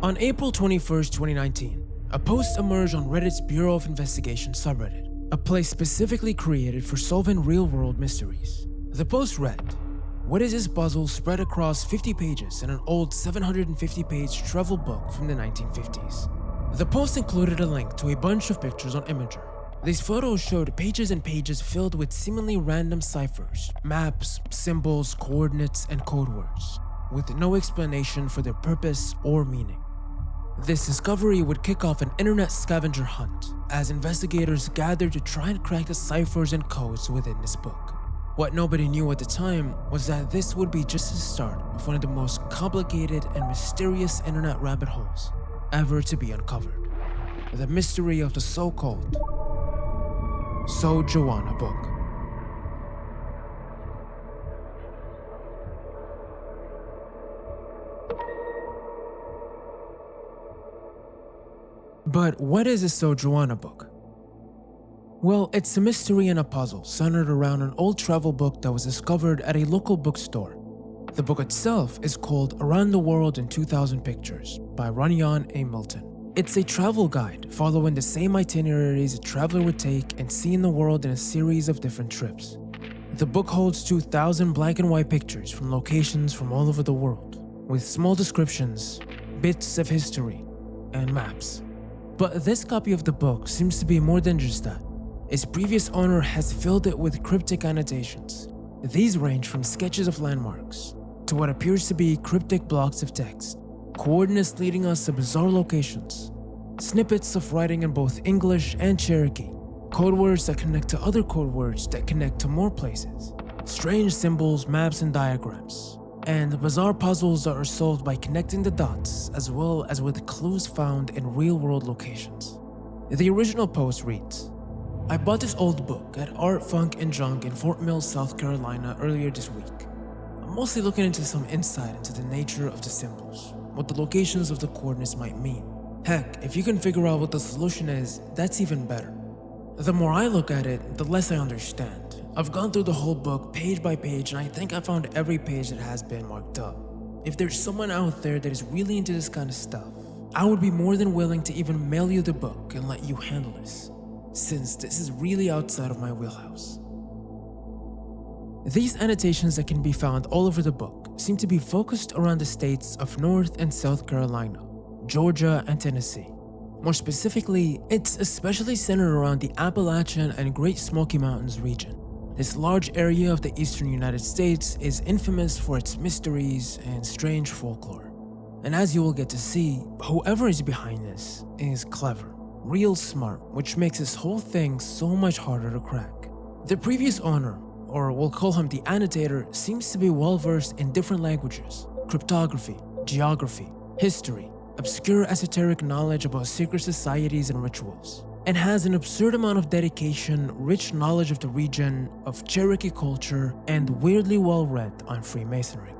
On April 21st, 2019, a post emerged on Reddit's Bureau of Investigation subreddit, a place specifically created for solving real-world mysteries. The post read, "What is this puzzle spread across 50 pages in an old 750-page travel book from the 1950s?" The post included a link to a bunch of pictures on Imager. These photos showed pages and pages filled with seemingly random ciphers, maps, symbols, coordinates, and code words, with no explanation for their purpose or meaning. This discovery would kick off an internet scavenger hunt as investigators gathered to try and crack the ciphers and codes within this book. What nobody knew at the time was that this would be just the start of one of the most complicated and mysterious internet rabbit holes ever to be uncovered. The mystery of the so-called So Joana Book. But what is a So Joana Book? Well, it's a mystery and a puzzle centered around an old travel book that was discovered at a local bookstore. The book itself is called Around the World in 2000 Pictures by Runyon A. Milton. It's a travel guide following the same itineraries a traveler would take and seeing the world in a series of different trips. The book holds 2,000 black and white pictures from locations from all over the world, with small descriptions, bits of history, and maps. But this copy of the book seems to be more than just that. Its previous owner has filled it with cryptic annotations. These range from sketches of landmarks to what appears to be cryptic blocks of text, coordinates leading us to bizarre locations, snippets of writing in both English and Cherokee, code words that connect to other code words that connect to more places, strange symbols, maps, and diagrams, and bizarre puzzles that are solved by connecting the dots as well as with clues found in real-world locations. The original post reads, "I bought this old book at Art, Funk, and Junk in Fort Mill, South Carolina earlier this week. I'm mostly looking into some insight into the nature of the symbols, what the locations of the coordinates might mean. Heck, if you can figure out what the solution is, that's even better. The more I look at it, the less I understand. I've gone through the whole book page by page and I think I found every page that has been marked up. If there's someone out there that is really into this kind of stuff, I would be more than willing to even mail you the book and let you handle this, since this is really outside of my wheelhouse." These annotations that can be found all over the book seem to be focused around the states of North and South Carolina, Georgia, and Tennessee. More specifically, it's especially centered around the Appalachian and Great Smoky Mountains region. This large area of the eastern United States is infamous for its mysteries and strange folklore. And as you will get to see, whoever is behind this is clever, real smart, which makes this whole thing so much harder to crack. The previous owner, or we'll call him the annotator, seems to be well versed in different languages, cryptography, geography, history, obscure esoteric knowledge about secret societies and rituals, and has an absurd amount of dedication, rich knowledge of the region, of Cherokee culture, and weirdly well read on Freemasonry.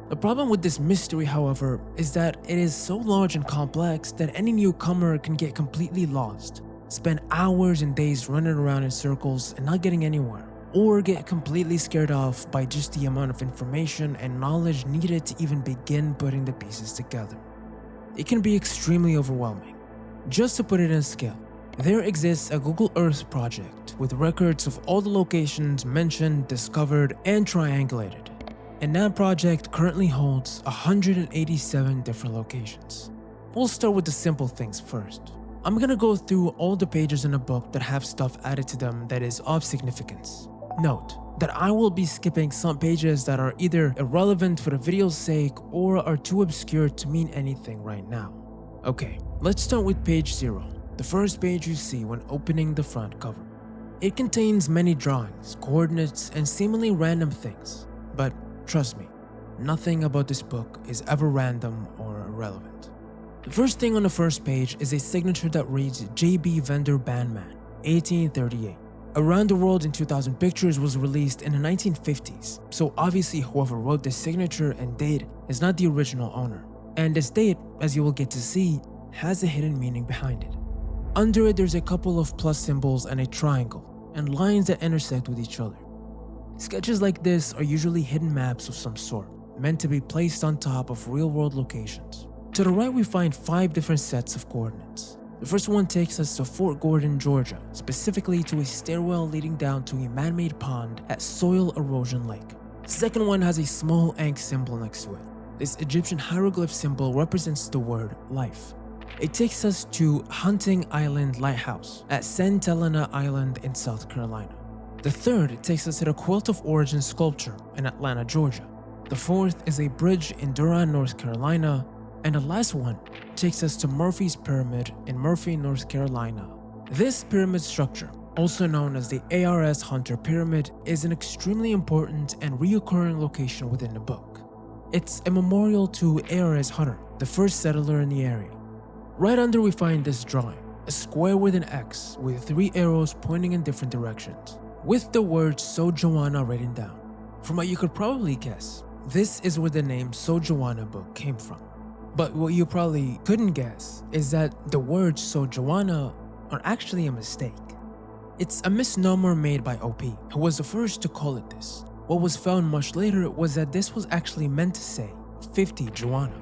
The problem with this mystery, however, is that it is so large and complex that any newcomer can get completely lost, spend hours and days running around in circles and not getting anywhere, or get completely scared off by just the amount of information and knowledge needed to even begin putting the pieces together. It can be extremely overwhelming. Just to put it in scale, there exists a Google Earth project with records of all the locations mentioned, discovered, and triangulated. And that project currently holds 187 different locations. We'll start with the simple things first. I'm gonna go through all the pages in the book that have stuff added to them that is of significance. Note that I will be skipping some pages that are either irrelevant for the video's sake or are too obscure to mean anything right now. Okay, let's start with page 0, the first page you see when opening the front cover. It contains many drawings, coordinates, and seemingly random things, but trust me, nothing about this book is ever random or irrelevant. The first thing on the first page is a signature that reads J.B. Vendor Bandman, 1838. Around the World in 2000 Pictures was released in the 1950s, so obviously whoever wrote this signature and date is not the original owner. And this date, as you will get to see, has a hidden meaning behind it. Under it, there's a couple of plus symbols and a triangle, and lines that intersect with each other. Sketches like this are usually hidden maps of some sort, meant to be placed on top of real-world locations. To the right, we find 5 different sets of coordinates. The first one takes us to Fort Gordon, Georgia, specifically to a stairwell leading down to a man-made pond at Soil Erosion Lake. The second one has a small ankh symbol next to it. This Egyptian hieroglyph symbol represents the word life. It takes us to Hunting Island Lighthouse at Santa Helena Island in South Carolina. The third takes us to the Quilt of Origin sculpture in Atlanta, Georgia. The fourth is a bridge in Durham, North Carolina. And the last one takes us to Murphy's Pyramid in Murphy, North Carolina. This pyramid structure, also known as the ARS Hunter Pyramid, is an extremely important and reoccurring location within the book. It's a memorial to ARS Hunter, the first settler in the area. Right under we find this drawing, a square with an X with 3 arrows pointing in different directions, with the word So Joana written down. From what you could probably guess, this is where the name So Joana Book came from. But what you probably couldn't guess is that the words So Joana are actually a mistake. It's a misnomer made by OP, who was the first to call it this. What was found much later was that this was actually meant to say 50 Joana.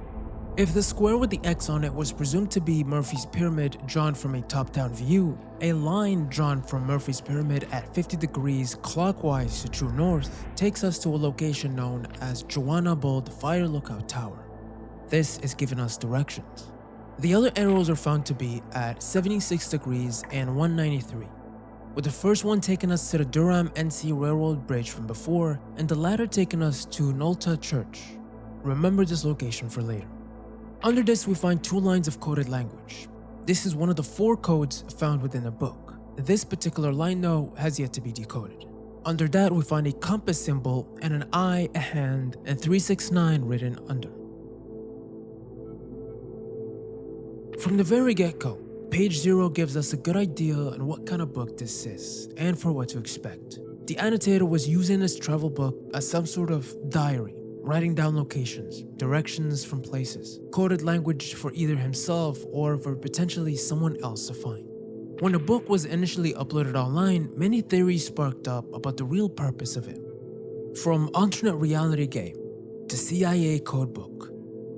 If the square with the X on it was presumed to be Murphy's Pyramid drawn from a top-down view, a line drawn from Murphy's Pyramid at 50 degrees clockwise to true north takes us to a location known as Joana Bold Fire Lookout Tower. This is giving us directions. The other arrows are found to be at 76 degrees and 193, with the first one taking us to the Durham NC Railroad Bridge from before, and the latter taking us to Nolta Church. Remember this location for later. Under this we find 2 lines of coded language. This is one of the 4 codes found within the book. This particular line though has yet to be decoded. Under that we find a compass symbol and an eye, a hand, and 369 written under. From the very get-go, page 0 gives us a good idea on what kind of book this is and for what to expect. The annotator was using this travel book as some sort of diary, writing down locations, directions from places, coded language for either himself or for potentially someone else to find. When the book was initially uploaded online, many theories sparked up about the real purpose of it. From alternate reality game to CIA codebook,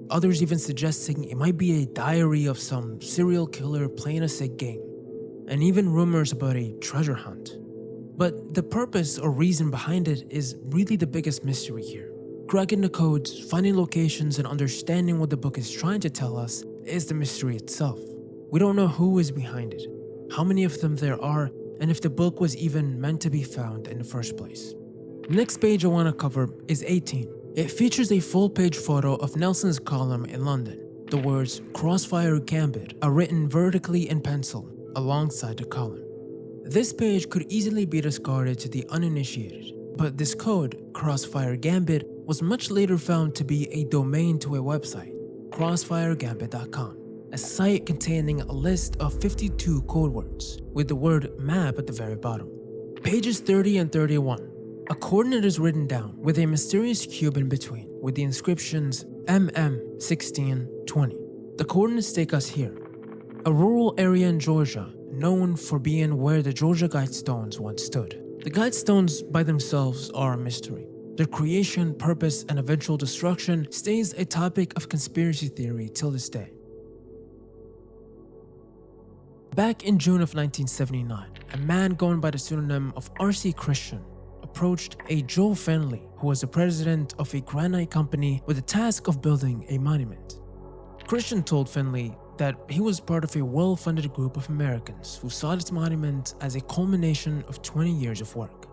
others even suggesting it might be a diary of some serial killer playing a sick game, and even rumors about a treasure hunt. But the purpose or reason behind it is really the biggest mystery here. Cracking the codes, finding locations, and understanding what the book is trying to tell us is the mystery itself. We don't know who is behind it, how many of them there are, and if the book was even meant to be found in the first place. The next page I want to cover is 18. It features a full-page photo of Nelson's column in London. The words Crossfire Gambit are written vertically in pencil alongside the column. This page could easily be discarded to the uninitiated, but this code, Crossfire Gambit, was much later found to be a domain to a website, crossfiregambit.com, a site containing a list of 52 codewords, with the word map at the very bottom. Pages 30 and 31. A coordinate is written down with a mysterious cube in between, with the inscriptions MM1620. The coordinates take us here, a rural area in Georgia known for being where the Georgia Guidestones once stood. The Guidestones by themselves are a mystery. Their creation, purpose, and eventual destruction stays a topic of conspiracy theory till this day. Back in June of 1979, a man going by the pseudonym of R.C. Christian approached a Joe Fenley, who was the president of a granite company with the task of building a monument. Christian told Fenley that he was part of a well-funded group of Americans who saw this monument as a culmination of 20 years of work.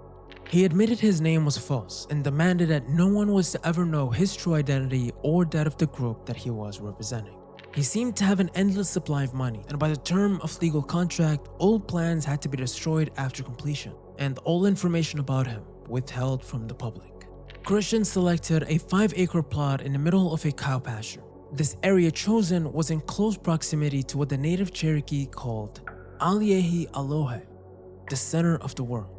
He admitted his name was false and demanded that no one was to ever know his true identity or that of the group that he was representing. He seemed to have an endless supply of money, and by the term of legal contract, all plans had to be destroyed after completion, and all information about him withheld from the public. Christian selected a 5-acre plot in the middle of a cow pasture. This area chosen was in close proximity to what the native Cherokee called Aliehi Alohe, the center of the world.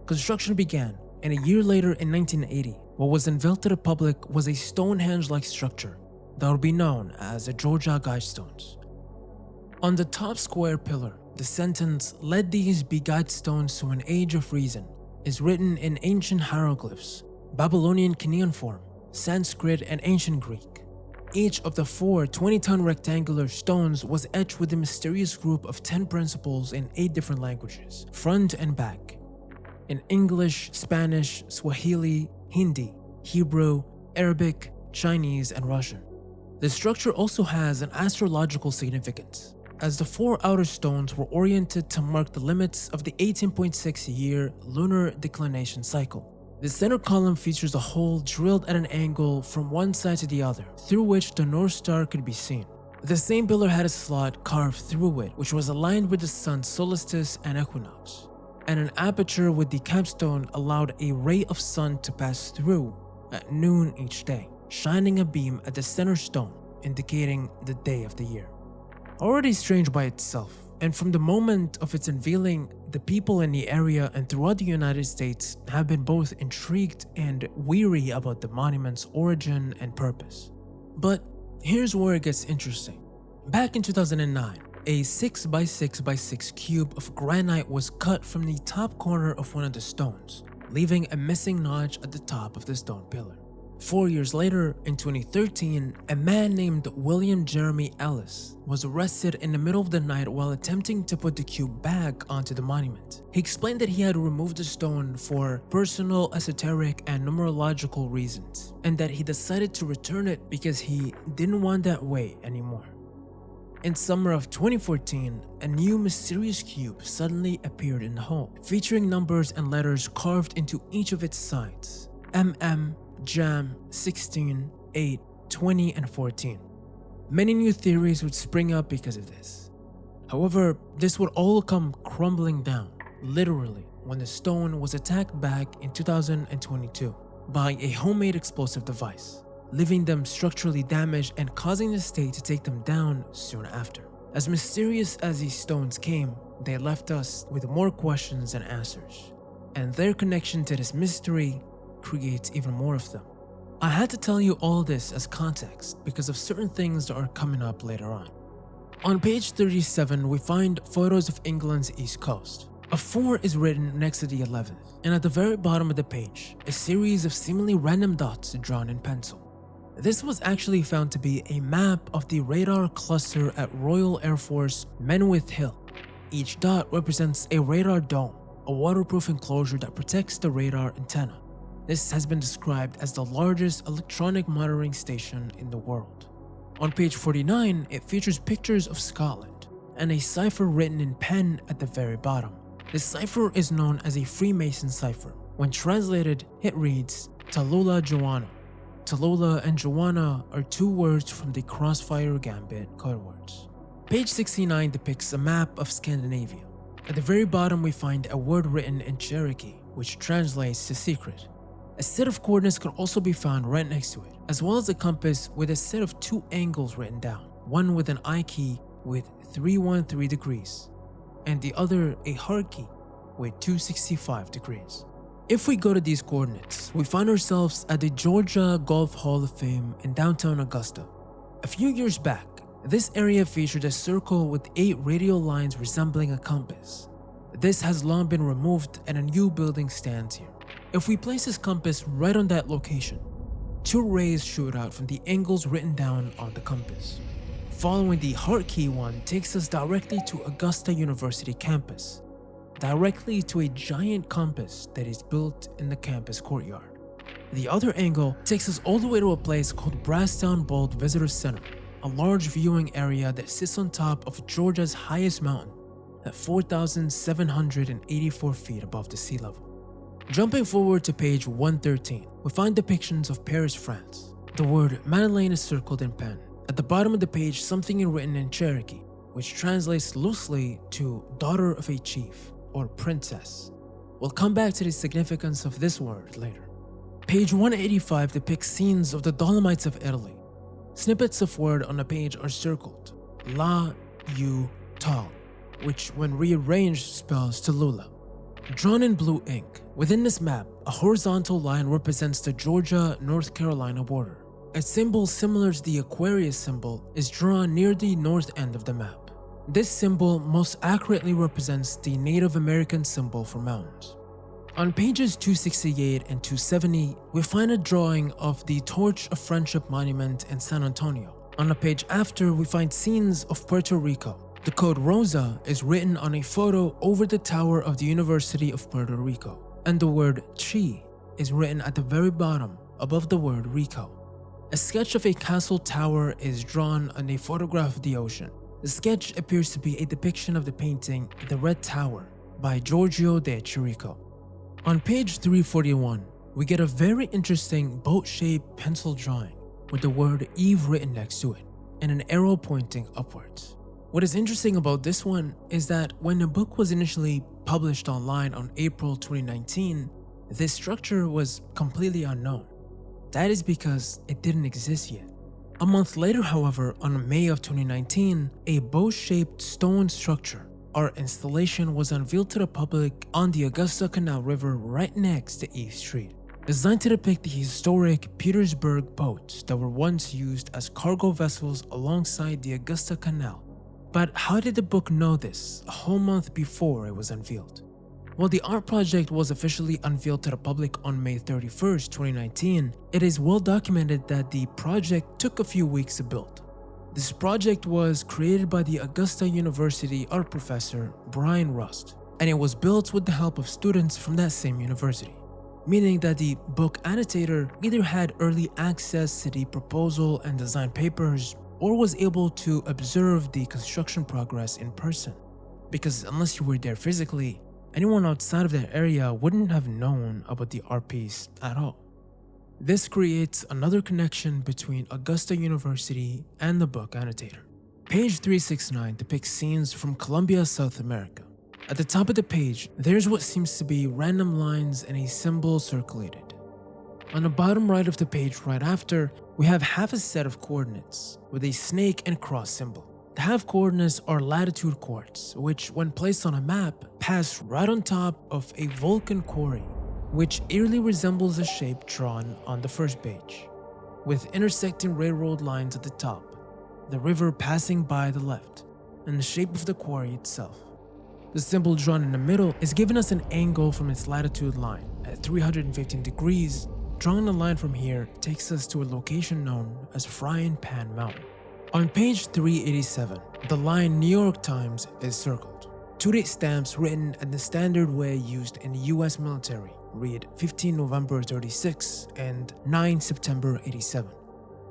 Construction began, and a year later in 1980, what was unveiled to the public was a Stonehenge-like structure that would be known as the Georgia Guidestones. On the top square pillar, the sentence, "Let these be guidestones to an age of reason," is written in ancient hieroglyphs, Babylonian cuneiform, Sanskrit, and ancient Greek. each of the 4 20-ton rectangular stones was etched with a mysterious group of 10 principles in 8 different languages, front and back, in English, Spanish, Swahili, Hindi, Hebrew, Arabic, Chinese, and Russian. The structure also has an astrological significance, as the 4 outer stones were oriented to mark the limits of the 18.6-year lunar declination cycle. The center column features a hole drilled at an angle from one side to the other, through which the North Star could be seen. The same pillar had a slot carved through it, which was aligned with the sun's solstice and equinox, and an aperture with the capstone allowed a ray of sun to pass through at noon each day, shining a beam at the center stone, indicating the day of the year. Already strange by itself, and from the moment of its unveiling, the people in the area and throughout the United States have been both intrigued and weary about the monument's origin and purpose. But here's where it gets interesting. Back in 2009, a 6x6x6 cube of granite was cut from the top corner of one of the stones, leaving a missing notch at the top of the stone pillar. 4 years later, in 2013, a man named William Jeremy Ellis was arrested in the middle of the night while attempting to put the cube back onto the monument. He explained that he had removed the stone for personal, esoteric, and numerological reasons, and that he decided to return it because he didn't want that way anymore. In summer of 2014, a new mysterious cube suddenly appeared in the hole, featuring numbers and letters carved into each of its sides: MM, Jam, 16, 8, 20, and 14. Many new theories would spring up because of this. However, this would all come crumbling down, literally, when the stone was attacked back in 2022 by a homemade explosive device, leaving them structurally damaged and causing the state to take them down soon after. As mysterious as these stones came, they left us with more questions than answers, and their connection to this mystery creates even more of them. I had to tell you all this as context because of certain things that are coming up later on. On page 37, we find photos of England's east coast. A 4 is written next to the 11th, and at the very bottom of the page, a series of seemingly random dots drawn in pencil. This was actually found to be a map of the radar cluster at Royal Air Force Menwith Hill. Each dot represents a radar dome, a waterproof enclosure that protects the radar antenna. This has been described as the largest electronic monitoring station in the world. On page 49, it features pictures of Scotland and a cipher written in pen at the very bottom. This cipher is known as a Freemason cipher. When translated, it reads Tallulah Joana. Tallulah and Joanna are 2 words from the Crossfire Gambit codewords. Page 69 depicts a map of Scandinavia. At the very bottom, we find a word written in Cherokee, which translates to secret. A set of coordinates could also be found right next to it, as well as a compass with a set of 2 angles written down, one with an I key with 313 degrees, and the other a hard key with 265 degrees. If we go to these coordinates, we find ourselves at the Georgia Golf Hall of Fame in downtown Augusta. A few years back, this area featured a circle with 8 radial lines resembling a compass. This has long been removed and a new building stands here. If we place this compass right on that location, 2 rays shoot out from the angles written down on the compass. Following the heart key one takes us directly to Augusta University campus, directly to a giant compass that is built in the campus courtyard. The other angle takes us all the way to a place called Brasstown Bolt Visitor Center, a large viewing area that sits on top of Georgia's highest mountain at 4,784 feet above the sea level. Jumping forward to page 113, we find depictions of Paris, France. The word Madeleine is circled in pen. At the bottom of the page, something is written in Cherokee, which translates loosely to daughter of a chief or princess. We'll come back to the significance of this word later. Page 185 depicts scenes of the Dolomites of Italy. Snippets of word on the page are circled: La, U, Tal, which when rearranged spells Tallulah. Drawn in blue ink, within this map, a horizontal line represents the Georgia-North Carolina border. A symbol similar to the Aquarius symbol is drawn near the north end of the map. This symbol most accurately represents the Native American symbol for mountains. On pages 268 and 270, we find a drawing of the Torch of Friendship monument in San Antonio. On a page after, we find scenes of Puerto Rico. The code Rosa is written on a photo over the tower of the University of Puerto Rico, and the word Chi is written at the very bottom above the word Rico. A sketch of a castle tower is drawn on a photograph of the ocean. The sketch appears to be a depiction of the painting The Red Tower by Giorgio de Chirico. On page 341, we get a very interesting boat-shaped pencil drawing with the word Eve written next to it and an arrow pointing upwards. What is interesting about this one is that when the book was initially published online on April 2019, this structure was completely unknown. That is because it didn't exist yet. A month later, however, on May of 2019, a boat-shaped stone structure, or installation, was unveiled to the public on the Augusta Canal River right next to Eve Street. Designed to depict the historic Petersburg boats that were once used as cargo vessels alongside the Augusta Canal. But how did the book know this a whole month before it was unveiled? Well, the art project was officially unveiled to the public on May 31st, 2019. It is well documented that the project took a few weeks to build. This project was created by the Augusta University art professor Brian Rust, and it was built with the help of students from that same university, meaning that the book annotator either had early access to the proposal and design papers or was able to observe the construction progress in person, because unless you were there physically, anyone outside of that area wouldn't have known about the art piece at all. This creates another connection between Augusta University and the book annotator. Page 369 depicts scenes from Colombia, South America. At the top of the page, there's what seems to be random lines and a symbol circulated. On the bottom right of the page right after, we have half a set of coordinates with a snake and cross symbol. The half coordinates are latitude chords, which when placed on a map, pass right on top of a volcan quarry, which eerily resembles the shape drawn on the first page, with intersecting railroad lines at the top, the river passing by the left, and the shape of the quarry itself. The symbol drawn in the middle is giving us an angle from its latitude line at 315 degrees. Drawing a line from here takes us to a location known as Frying Pan Mountain. On page 387, the line New York Times is circled. Two date stamps written in the standard way used in the US military read 15 November 36 and 9 September 87.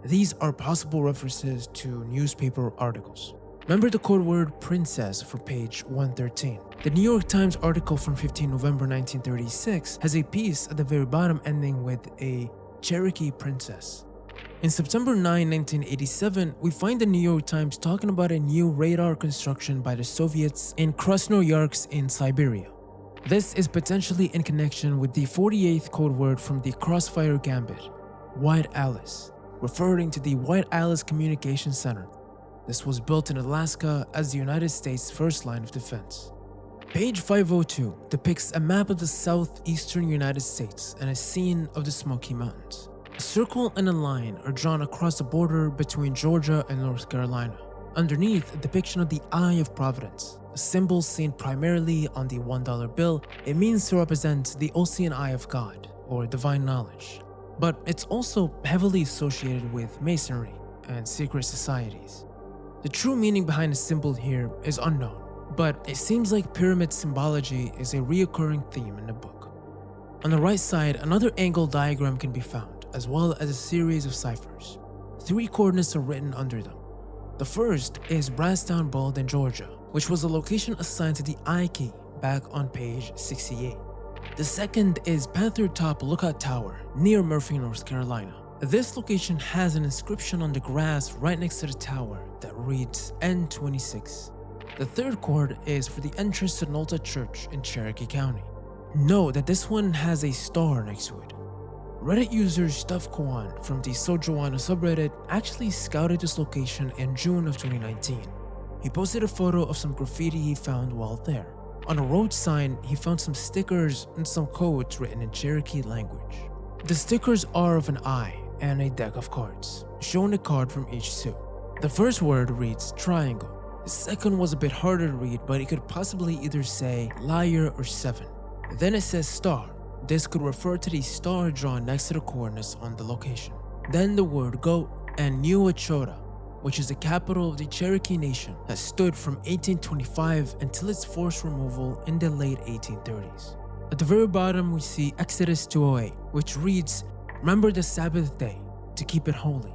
These are possible references to newspaper articles. Remember the code word princess for page 113. The New York Times article from 15 November 1936 has a piece at the very bottom ending with a Cherokee princess. In September 9, 1987, we find the New York Times talking about a new radar construction by the Soviets in Krasnoyarsk in Siberia. This is potentially in connection with the 48th code word from the Crossfire Gambit, White Alice, referring to the White Alice Communication Center. This was built in Alaska as the United States' first line of defense. Page 502 depicts a map of the southeastern United States and a scene of the Smoky Mountains. A circle and a line are drawn across the border between Georgia and North Carolina. Underneath, a depiction of the Eye of Providence, a symbol seen primarily on the $1 bill. It means to represent the Ocean Eye of God, or divine knowledge. But it's also heavily associated with Masonry and secret societies. The true meaning behind the symbol here is unknown, but it seems like pyramid symbology is a reoccurring theme in the book. On the right side, another angle diagram can be found, as well as a series of ciphers. 3 coordinates are written under them. The first is Brasstown Bald in Georgia, which was a location assigned to the I key back on page 68. The second is Panther Top Lookout Tower near Murphy, North Carolina. This location has an inscription on the grass right next to the tower that reads N26. The third chord is for the entrance to Nolta Church in Cherokee County. Note that this one has a star next to it. Reddit user Stuff Kwan from the So Joana subreddit actually scouted this location in June of 2019. He posted a photo of some graffiti he found while there. On a road sign, he found some stickers and some codes written in Cherokee language. The stickers are of an eye and a deck of cards, showing a card from each suit. The first word reads triangle. The second was a bit harder to read, but it could possibly either say liar or 7. Then it says star, This could refer to the star drawn next to the coordinates on the location. Then the word goat and New Echota, which is the capital of the Cherokee Nation that stood from 1825 until its forced removal in the late 1830s. At the very bottom we see Exodus 2:08, which reads, "Remember the Sabbath day, to keep it holy."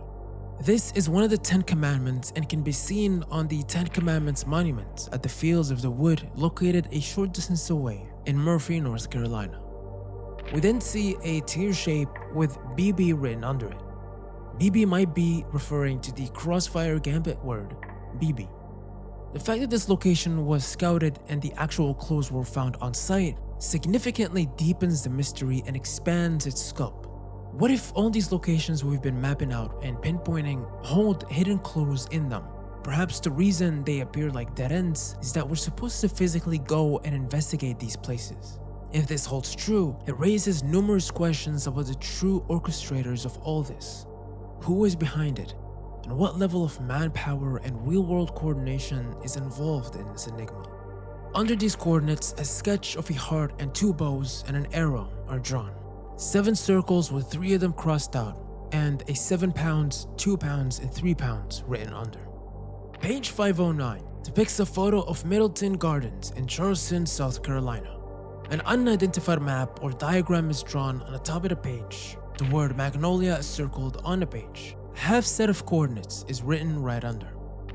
This is one of the 10 commandments and can be seen on the 10 Commandments monument at the Fields of the Wood located a short distance away in Murphy, North Carolina. We then see a tear shape with BB written under it. BB might be referring to the Crossfire Gambit word, BB. The fact that this location was scouted and the actual clues were found on site significantly deepens the mystery and expands its scope. What if all these locations we've been mapping out and pinpointing hold hidden clues in them? Perhaps the reason they appear like dead ends is that we're supposed to physically go and investigate these places. If this holds true, it raises numerous questions about the true orchestrators of all this. Who is behind it? And what level of manpower and real-world coordination is involved in this enigma? Under these coordinates, a sketch of a heart and 2 bows and an arrow are drawn. 7 circles with 3 of them crossed out, and a 7 pounds, 2 pounds, and 3 pounds written under. Page 509 depicts a photo of Middleton Gardens in Charleston, South Carolina. An unidentified map or diagram is drawn on the top of the page. The word Magnolia is circled on the page. A half set of coordinates is written right under.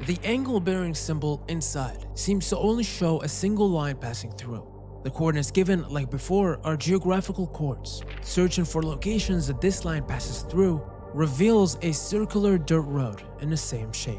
The angle bearing symbol inside seems to only show a single line passing through. The coordinates given, like before, are geographical chords. Searching for locations that this line passes through reveals a circular dirt road in the same shape.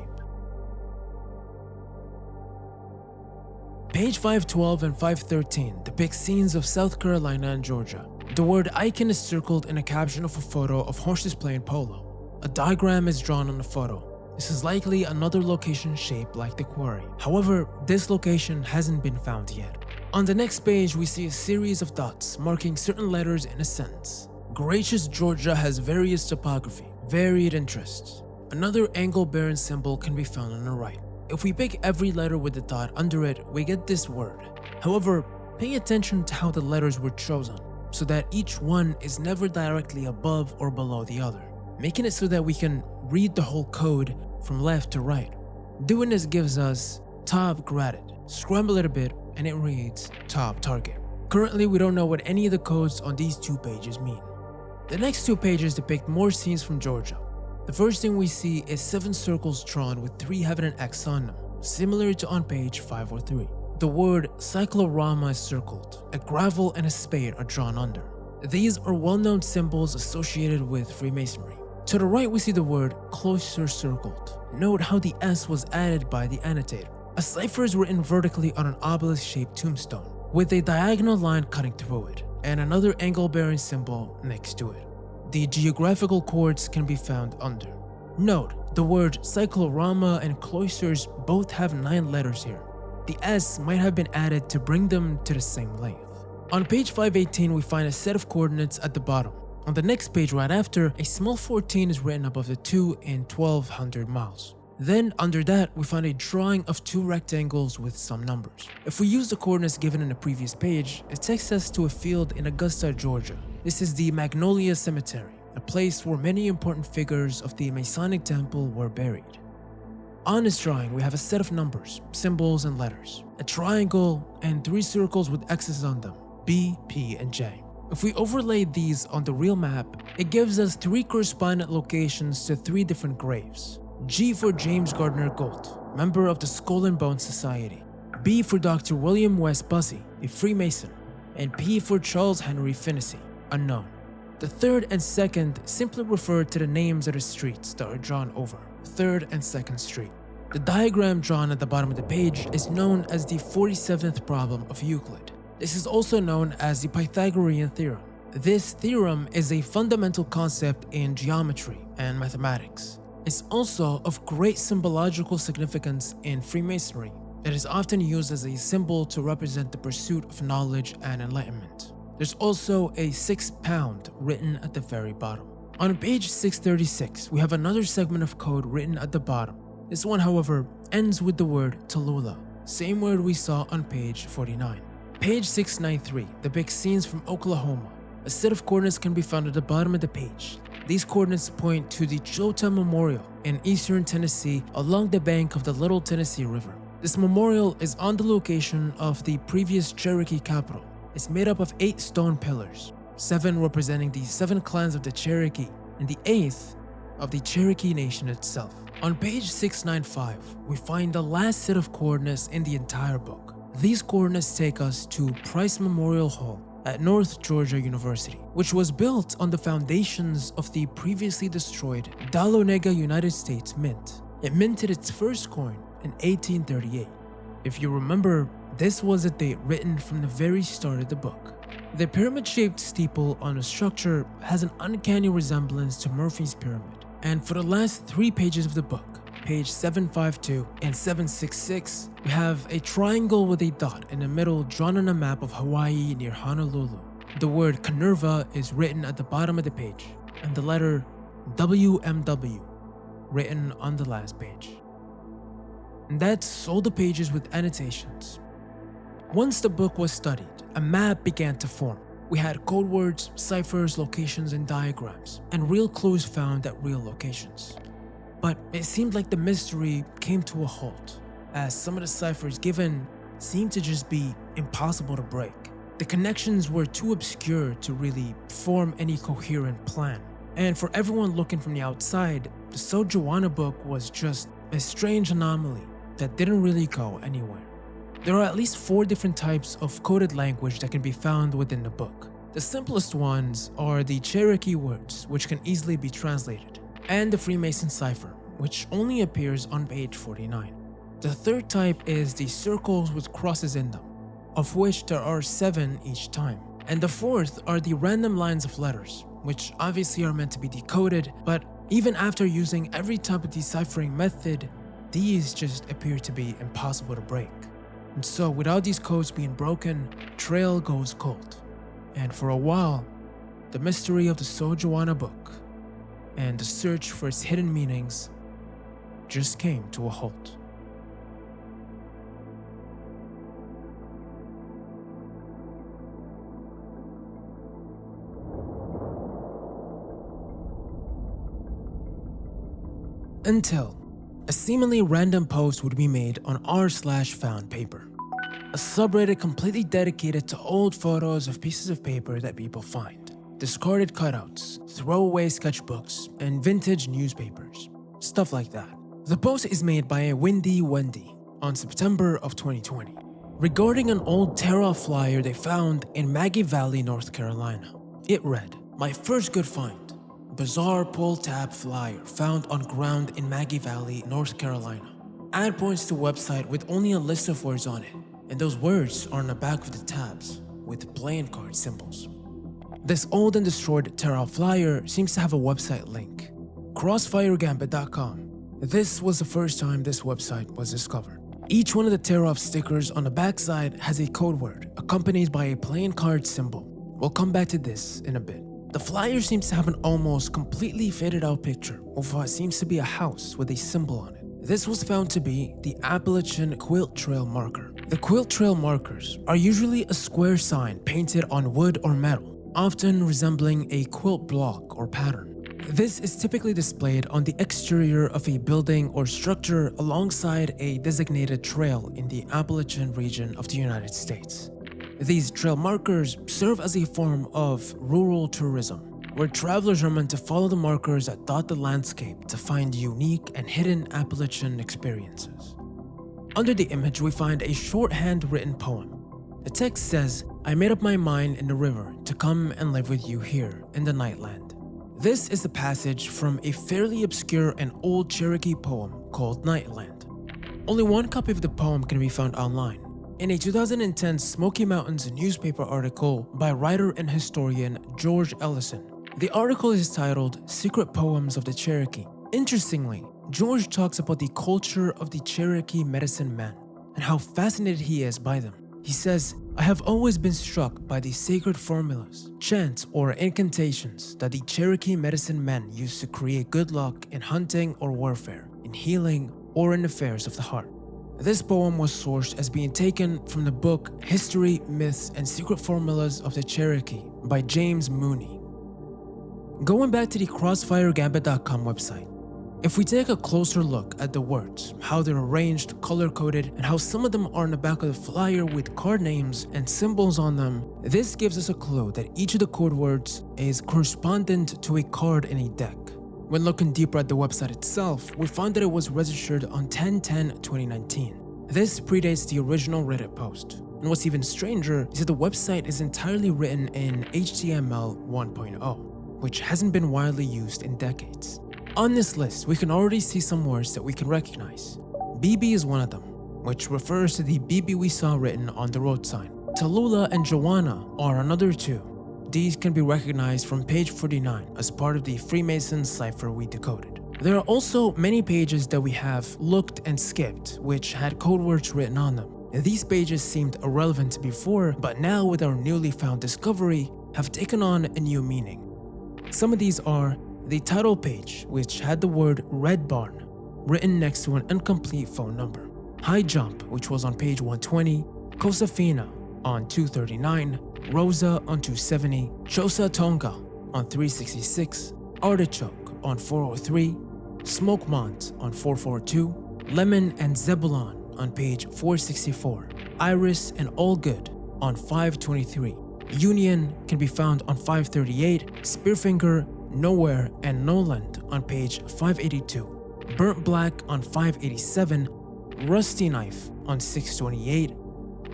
Page 512 and 513 depict scenes of South Carolina and Georgia. The word Icon is circled in a caption of a photo of horses playing polo. A diagram is drawn on the photo. This is likely another location shaped like the quarry. However, this location hasn't been found yet. On the next page, we see a series of dots marking certain letters in a sentence. Gracious Georgia has various topography, varied interests. Another angle-bearing symbol can be found on the right. If we pick every letter with a dot under it, we get this word. However, pay attention to how the letters were chosen, so that each one is never directly above or below the other, making it so that we can read the whole code from left to right. Doing this gives us top graded. Scramble it a bit and it reads top target. Currently, we don't know what any of the codes on these 2 pages mean. The next 2 pages depict more scenes from Georgia. The first thing we see is 7 circles drawn with 3 having an X on them, similar to on page 503. The word cyclorama is circled. A gravel and a spade are drawn under. These are well-known symbols associated with Freemasonry. To the right, we see the word cloister circled. Note how the S was added by the annotator. A cipher is written vertically on an obelisk-shaped tombstone, with a diagonal line cutting through it, and another angle-bearing symbol next to it. The geographical chords can be found under. Note, the word cyclorama and cloisters both have 9 letters here. The S might have been added to bring them to the same length. On page 518, we find a set of coordinates at the bottom. On the next page right after, a small 14 is written above the 2 in 1200 miles. Then under that, we find a drawing of 2 rectangles with some numbers. If we use the coordinates given in the previous page, it takes us to a field in Augusta, Georgia. This is the Magnolia Cemetery, a place where many important figures of the Masonic Temple were buried. On this drawing, we have a set of numbers, symbols, and letters, a triangle, and 3 circles with X's on them, B, P, and J. If we overlay these on the real map, it gives us 3 correspondent locations to 3 different graves. G for James Gardner Galt, member of the Skull and Bones Society. B for Dr. William West Bussey, a Freemason. And P for Charles Henry Finney, unknown. The 3rd and 2nd simply refer to the names of the streets that are drawn over, 3rd and 2nd Street. The diagram drawn at the bottom of the page is known as the 47th problem of Euclid. This is also known as the Pythagorean theorem. This theorem is a fundamental concept in geometry and mathematics. It's also of great symbological significance in Freemasonry. It is often used as a symbol to represent the pursuit of knowledge and enlightenment. There's also a 6 pound written at the very bottom. On page 636, we have another segment of code written at the bottom. This one, however, ends with the word Tallulah, same word we saw on page 49. Page 693 depicts scenes from Oklahoma. A set of coordinates can be found at the bottom of the page. These coordinates point to the Chota Memorial in eastern Tennessee along the bank of the Little Tennessee River. This memorial is on the location of the previous Cherokee capital. It's made up of 8 stone pillars, 7 representing the 7 clans of the Cherokee and the 8th of the Cherokee Nation itself. On page 695, we find the last set of coordinates in the entire book. These coordinates take us to Price Memorial Hall at North Georgia University, which was built on the foundations of the previously destroyed Dahlonega United States Mint. It minted its first coin in 1838. If you remember, this was a date written from the very start of the book. The pyramid-shaped steeple on the structure has an uncanny resemblance to Murphy's Pyramid, and for the last 3 pages of the book, page 752 and 766, we have a triangle with a dot in the middle drawn on a map of Hawaii near Honolulu. The word Kanerva is written at the bottom of the page, and the letter WMW written on the last page. And that's all the pages with annotations. Once the book was studied, a map began to form. We had code words, ciphers, locations, and diagrams, and real clues found at real locations. But it seemed like the mystery came to a halt, as some of the ciphers given seemed to just be impossible to break. The connections were too obscure to really form any coherent plan. And for everyone looking from the outside, the So Joana Book was just a strange anomaly that didn't really go anywhere. There are at least 4 different types of coded language that can be found within the book. The simplest ones are the Cherokee words, which can easily be translated, and the Freemason cipher, which only appears on page 49. The third type is the circles with crosses in them, of which there are 7 each time. And the fourth are the random lines of letters, which obviously are meant to be decoded, but even after using every type of deciphering method, these just appear to be impossible to break. And so without these codes being broken, trail goes cold. And for a while, the mystery of the So Joana Book and the search for its hidden meanings just came to a halt. Until a seemingly random post would be made on r/foundpaper, a subreddit completely dedicated to old photos of pieces of paper that people find, discarded cutouts, throwaway sketchbooks, and vintage newspapers, stuff like that. The post is made by a Wendi on September of 2020, regarding an old tear-off flyer they found in Maggie Valley, North Carolina. It read, "My first good find. Bizarre pull-tab flyer found on ground in Maggie Valley, North Carolina. Ad points to website with only a list of words on it, and those words are on the back of the tabs with playing card symbols." This old and destroyed tear-off flyer seems to have a website link, crossfiregambit.com. This was the first time this website was discovered. Each one of the tear-off stickers on the backside has a code word accompanied by a playing card symbol. We'll come back to this in a bit. The flyer seems to have an almost completely faded out picture of what seems to be a house with a symbol on it. This was found to be the Appalachian Quilt Trail marker. The quilt trail markers are usually a square sign painted on wood or metal, often resembling a quilt block or pattern. This is typically displayed on the exterior of a building or structure alongside a designated trail in the Appalachian region of the United States. These trail markers serve as a form of rural tourism, where travelers are meant to follow the markers that dot the landscape to find unique and hidden Appalachian experiences. Under the image, we find a short handwritten poem. The text says, "I made up my mind in the river to come and live with you here in the Nightland." This is a passage from a fairly obscure and old Cherokee poem called Nightland. Only one copy of the poem can be found online, in a 2010 Smoky Mountains newspaper article by writer and historian George Ellison. The article is titled "Secret Poems of the Cherokee." Interestingly, George talks about the culture of the Cherokee medicine men and how fascinated he is by them. He says, "I have always been struck by the sacred formulas, chants, or incantations that the Cherokee medicine men use to create good luck in hunting or warfare, in healing, or in affairs of the heart. This poem was sourced as being taken from the book History, Myths, and Secret Formulas of the Cherokee by James Moody. Going back to the CrossfireGambit.com website, if we take a closer look at the words, how they're arranged, color-coded, and how some of them are on the back of the flyer with card names and symbols on them, this gives us a clue that each of the code words is correspondent to a card in a deck. When looking deeper at the website itself, we found that it was registered on 10/10/2019. This predates the original Reddit post. And what's even stranger is that the website is entirely written in HTML 1.0, which hasn't been widely used in decades. On this list, we can already see some words that we can recognize. BB is one of them, which refers to the BB we saw written on the road sign. Tallulah and Joanna are another two. These can be recognized from page 49 as part of the Freemason cipher we decoded. There are also many pages that we have looked and skipped, which had code words written on them. These pages seemed irrelevant before, but now with our newly found discovery, have taken on a new meaning. Some of these are the title page, which had the word Red Barn written next to an incomplete phone number. High Jump, which was on page 120, Kosafina on 239, Rosa on 270, Chosa Tonga on 366, Artichoke on 403, Smokemont on 442, Lemon and Zebulon on page 464, Iris and All Good on 523, Union can be found on 538, Spearfinger, Nowhere and Noland on page 582, Burnt Black on 587, Rusty Knife on 628,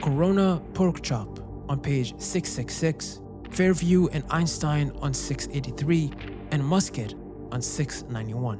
Corona Porkchop on page 666, Fairview and Einstein on 683, and Musket on 691.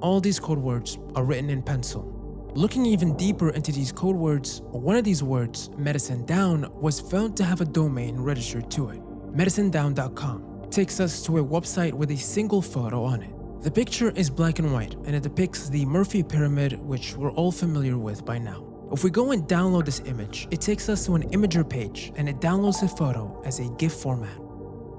All these code words are written in pencil. Looking even deeper into these code words, one of these words, Medicine Down, was found to have a domain registered to it. MedicineDown.com takes us to a website with a single photo on it. The picture is black and white, and it depicts the Murphy Pyramid, which we're all familiar with by now. If we go and download this image, it takes us to an Imager page, and it downloads the photo as a GIF format.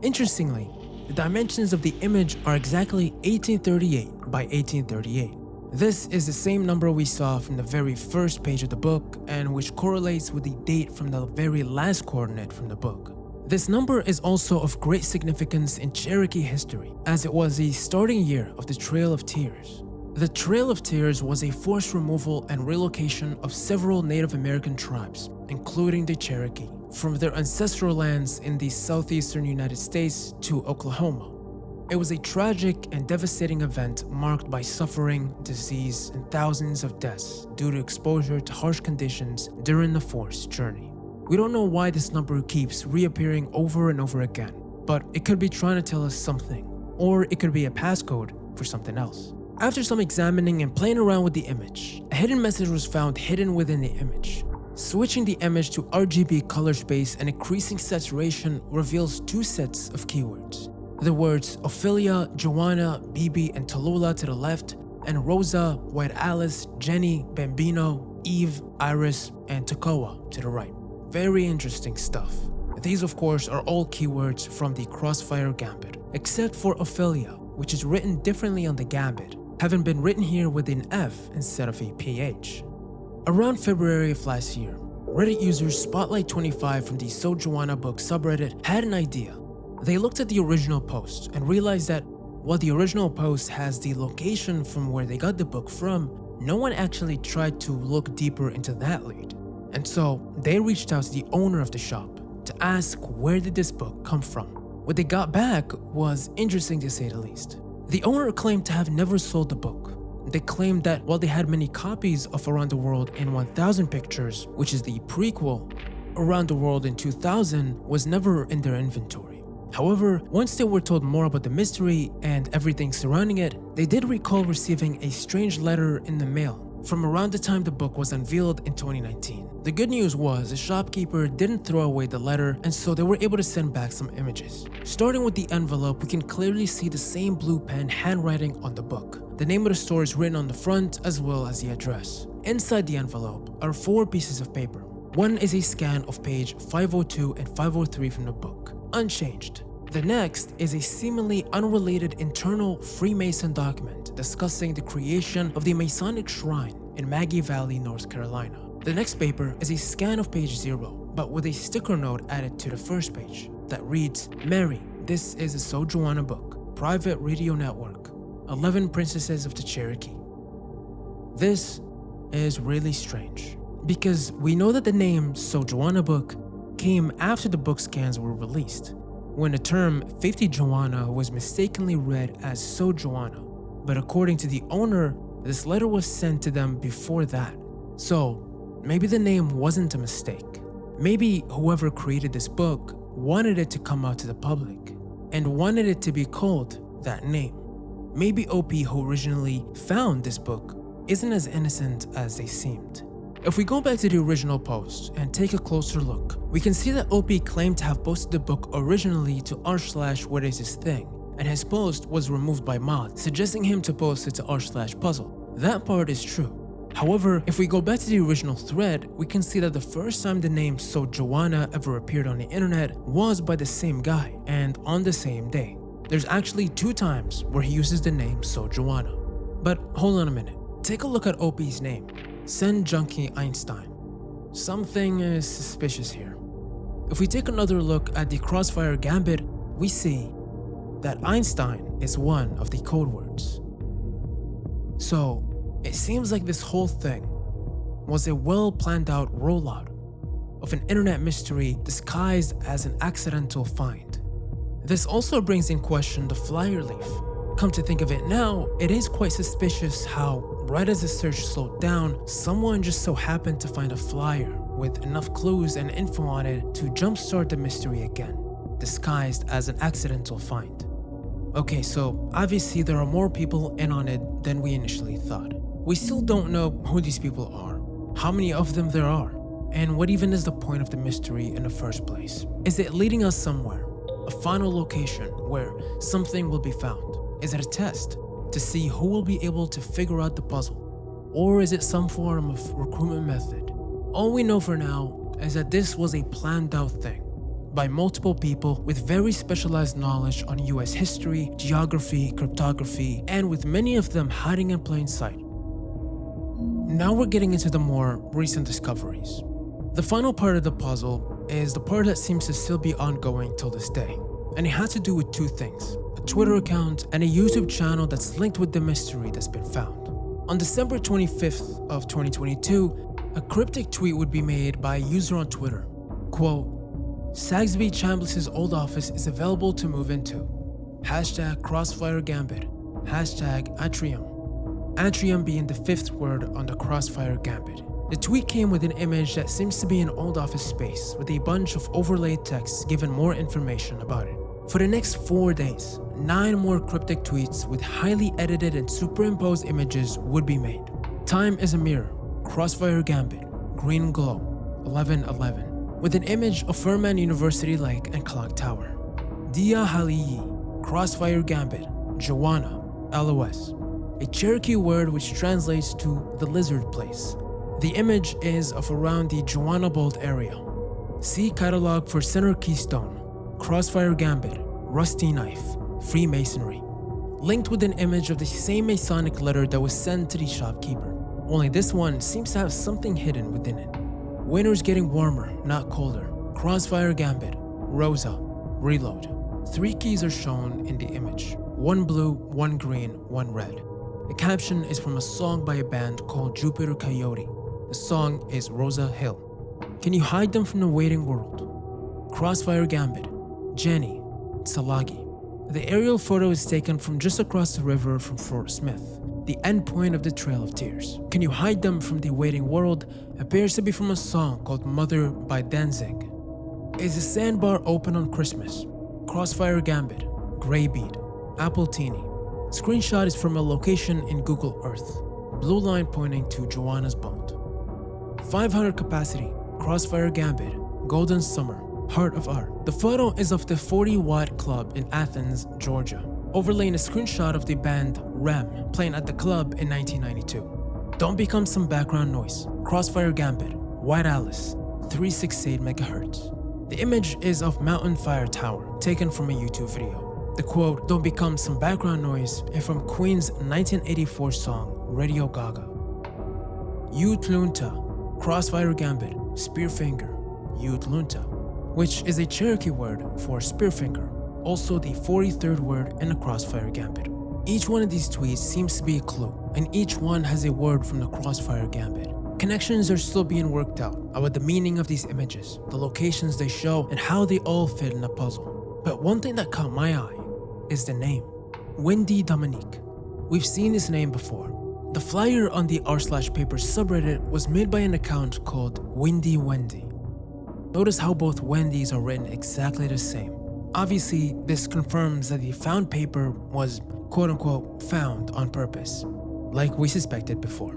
Interestingly, the dimensions of the image are exactly 1838 by 1838. This is the same number we saw from the very first page of the book, and which correlates with the date from the very last coordinate from the book. This number is also of great significance in Cherokee history, as it was the starting year of the Trail of Tears. The Trail of Tears was a forced removal and relocation of several Native American tribes, including the Cherokee, from their ancestral lands in the southeastern United States to Oklahoma. It was a tragic and devastating event marked by suffering, disease, and thousands of deaths due to exposure to harsh conditions during the forced journey. We don't know why this number keeps reappearing over and over again, but it could be trying to tell us something, or it could be a passcode for something else. After some examining and playing around with the image, a hidden message was found hidden within the image. Switching the image to RGB color space and increasing saturation reveals two sets of keywords. The words Ophelia, Joanna, BB, and Tallulah to the left, and Rosa, White Alice, Jenny, Bambino, Eve, Iris, and Tokoa to the right. Very interesting stuff. These of course are all keywords from the Crossfire Gambit, except for Ophelia, which is written differently on the Gambit, having been written here with an F instead of a PH. Around February of last year, Reddit user Spotlight25 from the So Joana Book subreddit had an idea. They looked at the original post and realized that while the original post has the location from where they got the book from, no one actually tried to look deeper into that lead. And so they reached out to the owner of the shop to ask where did this book come from. What they got back was interesting to say the least. The owner claimed to have never sold the book. They claimed that while they had many copies of Around the World in 1000 Pictures, which is the prequel, Around the World in 2000 was never in their inventory. However, once they were told more about the mystery and everything surrounding it, they did recall receiving a strange letter in the mail from around the time the book was unveiled in 2019. The good news was the shopkeeper didn't throw away the letter, and so they were able to send back some images. Starting with the envelope, we can clearly see the same blue pen handwriting on the book. The name of the store is written on the front as well as the address. Inside the envelope are 4 pieces of paper. One is a scan of page 502 and 503 from the book, unchanged. The next is a seemingly unrelated internal Freemason document discussing the creation of the Masonic shrine in Maggie Valley, North Carolina. The next paper is a scan of page 0, but with a sticker note added to the first page that reads, "Mary, this is a So Joana Book, private radio network, 11 Princesses of the Cherokee." This is really strange, because we know that the name So Joana Book came after the book scans were released, when the term 50 Joana was mistakenly read as So Joana. But according to the owner, this letter was sent to them before that. So maybe the name wasn't a mistake. Maybe whoever created this book wanted it to come out to the public and wanted it to be called that name. Maybe OP, who originally found this book, isn't as innocent as they seemed. If we go back to the original post and take a closer look, we can see that OP claimed to have posted the book originally to r/what is his thing, and his post was removed by mods, suggesting him to post it to r/puzzle. That part is true. However, if we go back to the original thread, we can see that the first time the name So Joana ever appeared on the internet was by the same guy, and on the same day. There's actually 2 times where he uses the name So Joana. But hold on a minute. Take a look at OP's name, Sen Junkie Einstein. Something is suspicious here. If we take another look at the Crossfire Gambit, we see that Einstein is one of the codewords. So it seems like this whole thing was a well planned out rollout of an internet mystery disguised as an accidental find. This also brings in question the flyer leaf. Come to think of it now, it is quite suspicious how, right as the search slowed down, someone just so happened to find a flyer with enough clues and info on it to jumpstart the mystery again, disguised as an accidental find. Okay, so obviously there are more people in on it than we initially thought. We still don't know who these people are, how many of them there are, and what even is the point of the mystery in the first place. Is it leading us somewhere? A final location where something will be found? Is it a test to see who will be able to figure out the puzzle? Or is it some form of recruitment method? All we know for now is that this was a planned out thing by multiple people with very specialized knowledge on US history, geography, cryptography, and with many of them hiding in plain sight. Now we're getting into the more recent discoveries. The final part of the puzzle is the part that seems to still be ongoing till this day, and it has to do with 2 things. A Twitter account and a YouTube channel that's linked with the mystery that's been found. On December 25th of 2022, a cryptic tweet would be made by a user on Twitter. Quote, "Sagsby Chambliss' old office is available to move into. Hashtag Crossfire Gambit. Hashtag Atrium." Atrium being the 5th word on the Crossfire Gambit. The tweet came with an image that seems to be an old office space with a bunch of overlaid text giving more information about it. For the next 4 days, 9 more cryptic tweets with highly edited and superimposed images would be made. Time is a mirror, Crossfire Gambit, green glow, 11:11, with an image of Furman University Lake and Clock Tower. Dia Haliyi, Crossfire Gambit, Joana, LOS, a Cherokee word which translates to the lizard place. The image is of around the Joana Bolt area. See catalog for Center Keystone, Crossfire Gambit, Rusty Knife, Freemasonry. Linked with an image of the same Masonic letter that was sent to the shopkeeper. Only this one seems to have something hidden within it. Winter's getting warmer, not colder. Crossfire Gambit, Rosa, Reload. 3 keys are shown in the image. 1 blue, 1 green, 1 red. The caption is from a song by a band called Jupiter Coyote. The song is Rosa Hill. Can you hide them from the waiting world? Crossfire Gambit, Jenny, Salagi. The aerial photo is taken from just across the river from Fort Smith, the end point of the Trail of Tears. Can you hide them from the waiting world appears to be from a song called Mother by Danzig. Is the sandbar open on Christmas? Crossfire Gambit, Grey Bead, Apple Teeny. Screenshot is from a location in Google Earth. Blue line pointing to Joana's boat. 500 capacity, Crossfire Gambit, Golden Summer, Heart of Art. The photo is of the 40-watt club in Athens, Georgia, overlaying a screenshot of the band Rem playing at the club in 1992. Don't become some background noise. Crossfire Gambit, White Alice, 368 MHz. The image is of Mountain Fire Tower, taken from a YouTube video. The quote, "Don't become some background noise," is from Queen's 1984 song, Radio Gaga. Utlunta, Crossfire Gambit, Spearfinger, Utlunta, which is a Cherokee word for Spearfinger, also the 43rd word in the Crossfire Gambit. Each one of these tweets seems to be a clue, and each one has a word from the Crossfire Gambit. Connections are still being worked out about the meaning of these images, the locations they show, and how they all fit in a puzzle. But one thing that caught my eye is the name, Wendi Dominique. We've seen this name before. The flyer on the r/paper subreddit was made by an account called Wendi. Notice how both Wendys are written exactly the same. Obviously, this confirms that the found paper was quote-unquote found on purpose, like we suspected before.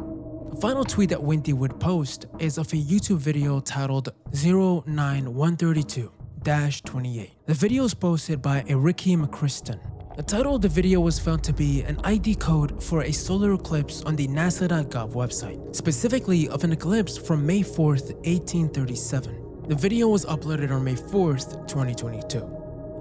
The final tweet that Wendi would post is of a YouTube video titled 09132-28. The video is posted by a Ricky McCriston. The title of the video was found to be an ID code for a solar eclipse on the NASA.gov website, specifically of an eclipse from May 4th, 1837. The video was uploaded on May 4th, 2022.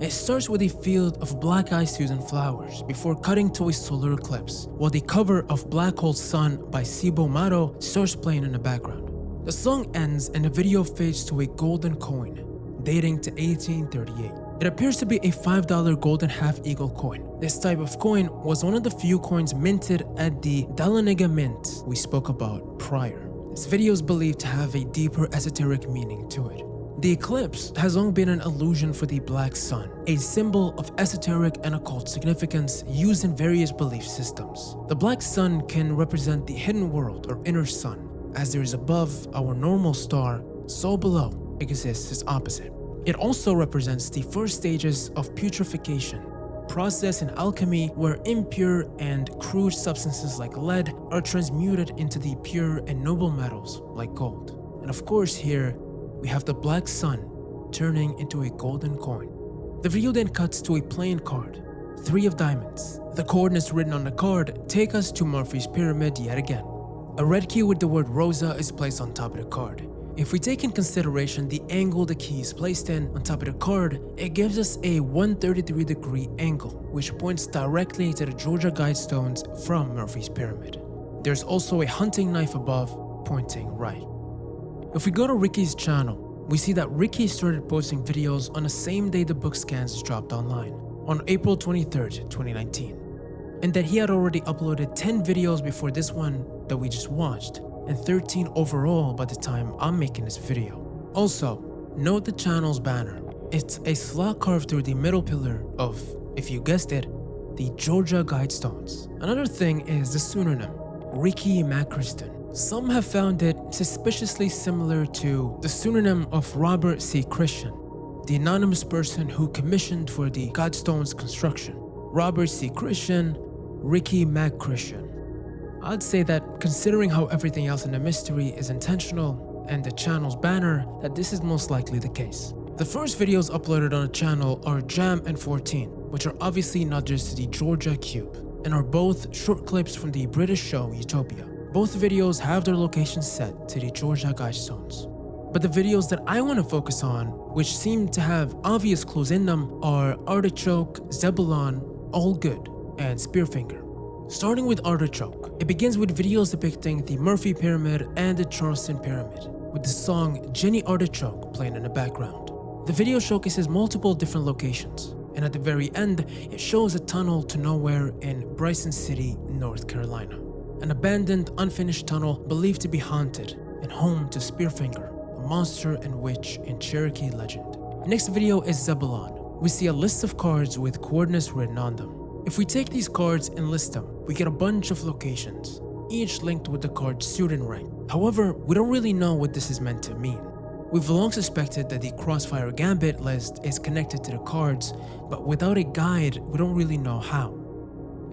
It starts with a field of black-eyed Susan flowers before cutting to a solar eclipse, while the cover of Black Hole Sun by Cibo Mato starts playing in the background. The song ends and the video fades to a golden coin, dating to 1838. It appears to be a $5 golden half-eagle coin. This type of coin was one of the few coins minted at the Dahlonega Mint we spoke about prior. This video is believed to have a deeper esoteric meaning to it. The eclipse has long been an illusion for the black sun, a symbol of esoteric and occult significance used in various belief systems. The black sun can represent the hidden world or inner sun. As there is above our normal star, so below exists its opposite. It also represents the first stages of putrefaction, process in alchemy where impure and crude substances like lead are transmuted into the pure and noble metals like gold. And of course here, we have the black sun turning into a golden coin. The video then cuts to a plain card, 3 of diamonds. The coordinates written on the card take us to Murphy's Pyramid yet again. A red key with the word Rosa is placed on top of the card. If we take in consideration the angle the key is placed in on top of the card, it gives us a 133-degree angle, which points directly to the Georgia Guidestones from Murphy's Pyramid. There's also a hunting knife above, pointing right. If we go to Ricky's channel, we see that Ricky started posting videos on the same day the book scans dropped online, on April 23rd, 2019, and that he had already uploaded 10 videos before this one that we just watched, and 13 overall by the time I'm making this video. Also, note the channel's banner. It's a slot carved through the middle pillar of, if you guessed it, the Georgia Guidestones. Another thing is the pseudonym, Ricky McCriston. Some have found it suspiciously similar to the pseudonym of Robert C. Christian, the anonymous person who commissioned for the Guidestones construction. Robert C. Christian, Ricky McChristian. I'd say that considering how everything else in the mystery is intentional and the channel's banner, that this is most likely the case. The first videos uploaded on the channel are Jam and 14, which are obviously nods to the Georgia Cube, and are both short clips from the British show Utopia. Both videos have their locations set to the Georgia Guidestones. But the videos that I want to focus on, which seem to have obvious clues in them, are Artichoke, Zebulon, All Good, and Spearfinger. Starting with Artichoke, it begins with videos depicting the Murphy Pyramid and the Charleston Pyramid, with the song Jenny Artichoke playing in the background. The video showcases multiple different locations, and at the very end, it shows a tunnel to nowhere in Bryson City, North Carolina. An abandoned, unfinished tunnel believed to be haunted and home to Spearfinger, a monster and witch in Cherokee legend. The next video is Zebulon. We see a list of cards with coordinates written on them. If we take these cards and list them, we get a bunch of locations, each linked with the card's student rank. However, we don't really know what this is meant to mean. We've long suspected that the Crossfire Gambit list is connected to the cards, but without a guide, we don't really know how.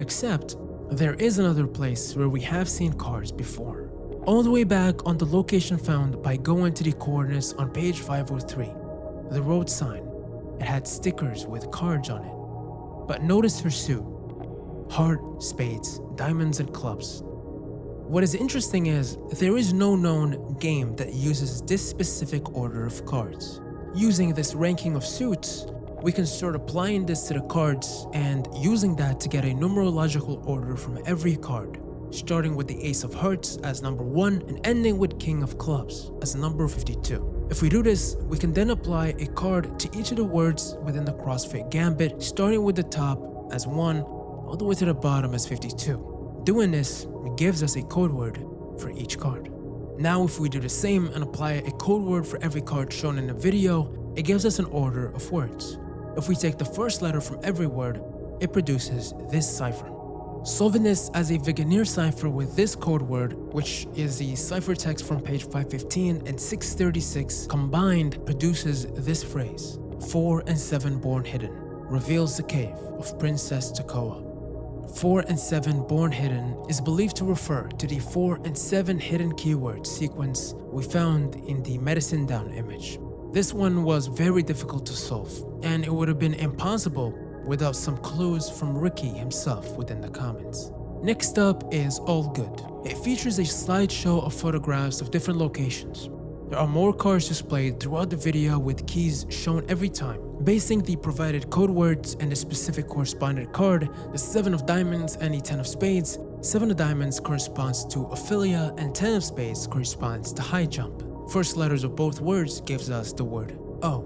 Except, there is another place where we have seen cards before. All the way back on the location found by going to the coordinates on page 503, the road sign. It had stickers with cards on it. But notice her suit. Heart, spades, diamonds, and clubs. What is interesting is, there is no known game that uses this specific order of cards. Using this ranking of suits, we can start applying this to the cards and using that to get a numerological order from every card. starting with the Ace of Hearts as number 1 and ending with King of Clubs as number 52. If we do this, we can then apply a card to each of the words within the CrossFit Gambit, starting with the top as 1 all the way to the bottom as 52. Doing this gives us a code word for each card. Now if we do the same and apply a code word for every card shown in the video, it gives us an order of words. If we take the first letter from every word, it produces this cipher. Solving this as a Vigenère cipher with this code word, which is the ciphertext from page 515 and 636, combined produces this phrase: 4 and 7 born hidden, reveals the cave of Princess Tekoa. 4 and 7 born hidden is believed to refer to the 4 and 7 hidden keyword sequence we found in the medicine down image. This one was very difficult to solve, and it would have been impossible without some clues from Ricky himself within the comments. Next up is All Good. It features a slideshow of photographs of different locations. There are more cards displayed throughout the video with keys shown every time. Basing the provided code words and the specific correspondent card, the 7 of diamonds and the 10 of spades, 7 of diamonds corresponds to Ophelia and 10 of spades corresponds to high jump. First letters of both words gives us the word O.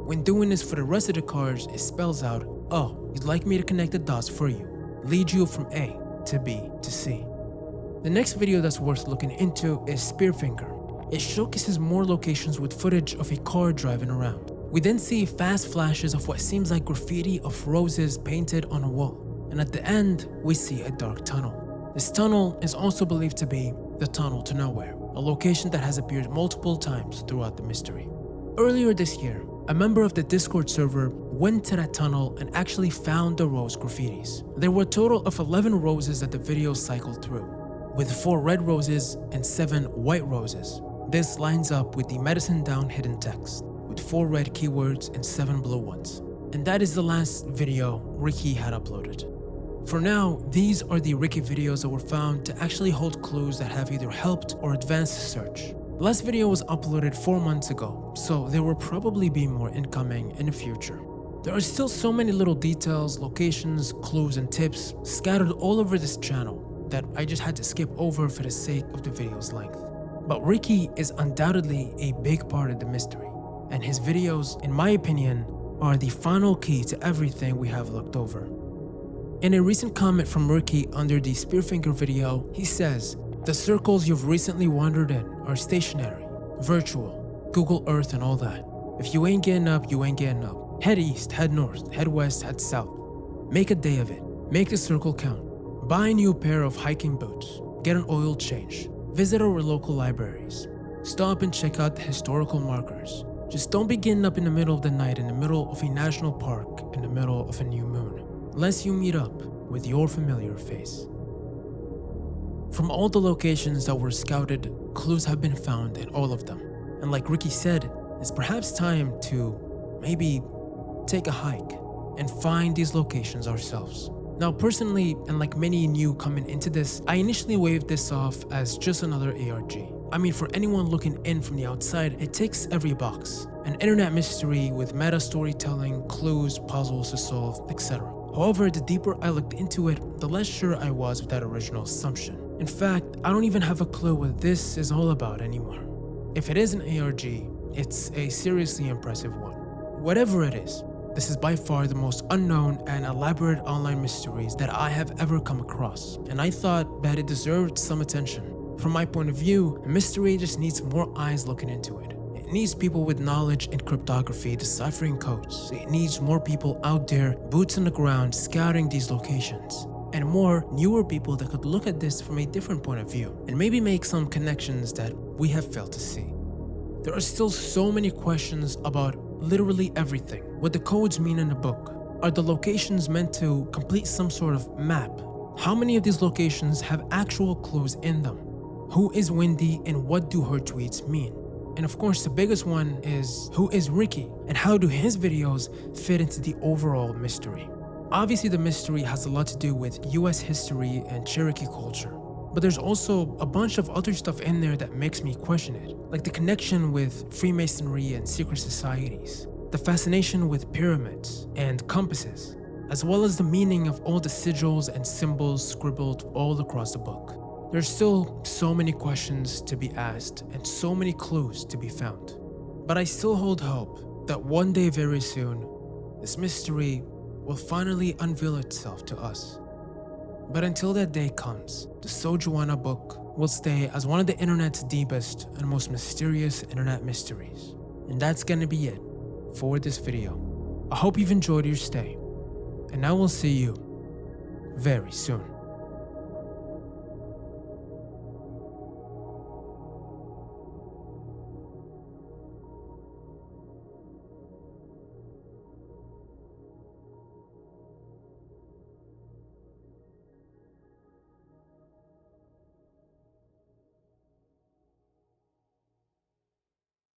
When doing this for the rest of the cards, it spells out, "Oh, you'd like me to connect the dots for you, lead you from A to B to C." The next video that's worth looking into is Spearfinger. It showcases more locations with footage of a car driving around. We then see fast flashes of what seems like graffiti of roses painted on a wall, and at the end, we see a dark tunnel. This tunnel is also believed to be the Tunnel to Nowhere, a location that has appeared multiple times throughout the mystery. Earlier this year, a member of the Discord server went to that tunnel and actually found the rose graffitis. There were a total of 11 roses that the video cycled through, with 4 red roses and 7 white roses. This lines up with the medicine down hidden text, with 4 red keywords and 7 blue ones. And that is the last video Ricky had uploaded. For now, these are the Ricky videos that were found to actually hold clues that have either helped or advanced the search. The last video was uploaded 4 months ago, so there will probably be more incoming in the future. There are still so many little details, locations, clues, and tips scattered all over this channel that I just had to skip over for the sake of the video's length. But Ricky is undoubtedly a big part of the mystery, and his videos, in my opinion, are the final key to everything we have looked over. In a recent comment from Ricky under the Spearfinger video, he says, "The circles you've recently wandered in are stationary, virtual, Google Earth and all that. If you ain't getting up, you ain't getting up. Head east, head north, head west, head south. Make a day of it. Make the circle count. Buy a new pair of hiking boots. Get an oil change. Visit our local libraries. Stop and check out the historical markers. Just don't be getting up in the middle of the night in the middle of a national park in the middle of a new moon, unless you meet up with your familiar face." From all the locations that were scouted, clues have been found in all of them. And like Ricky said, it's perhaps time to maybe take a hike and find these locations ourselves. Now personally, and like many new coming into this, I initially waved this off as just another ARG. I mean, for anyone looking in from the outside, it ticks every box. An internet mystery with meta storytelling, clues, puzzles to solve, etc. However, the deeper I looked into it, the less sure I was of that original assumption. In fact, I don't even have a clue what this is all about anymore. If it is an ARG, it's a seriously impressive one. Whatever it is, this is by far the most unknown and elaborate online mysteries that I have ever come across, and I thought that it deserved some attention. From my point of view, a mystery just needs more eyes looking into it. It needs people with knowledge in cryptography deciphering codes. It needs more people out there, boots on the ground, scouting these locations. And more newer people that could look at this from a different point of view and maybe make some connections that we have failed to see. There are still so many questions about literally everything. What the codes mean in the book. Are the locations meant to complete some sort of map? How many of these locations have actual clues in them? Who is Wendi and what do her tweets mean? And of course, the biggest one is, who is Ricky and how do his videos fit into the overall mystery? Obviously, the mystery has a lot to do with US history and Cherokee culture, but there's also a bunch of other stuff in there that makes me question it, like the connection with Freemasonry and secret societies, the fascination with pyramids and compasses, as well as the meaning of all the sigils and symbols scribbled all across the book. There's still so many questions to be asked and so many clues to be found. But I still hold hope that one day very soon, this mystery will finally unveil itself to us. But until that day comes, the So Joana book will stay as one of the internet's deepest and most mysterious internet mysteries. And that's gonna be it for this video. I hope you've enjoyed your stay, and I will see you very soon.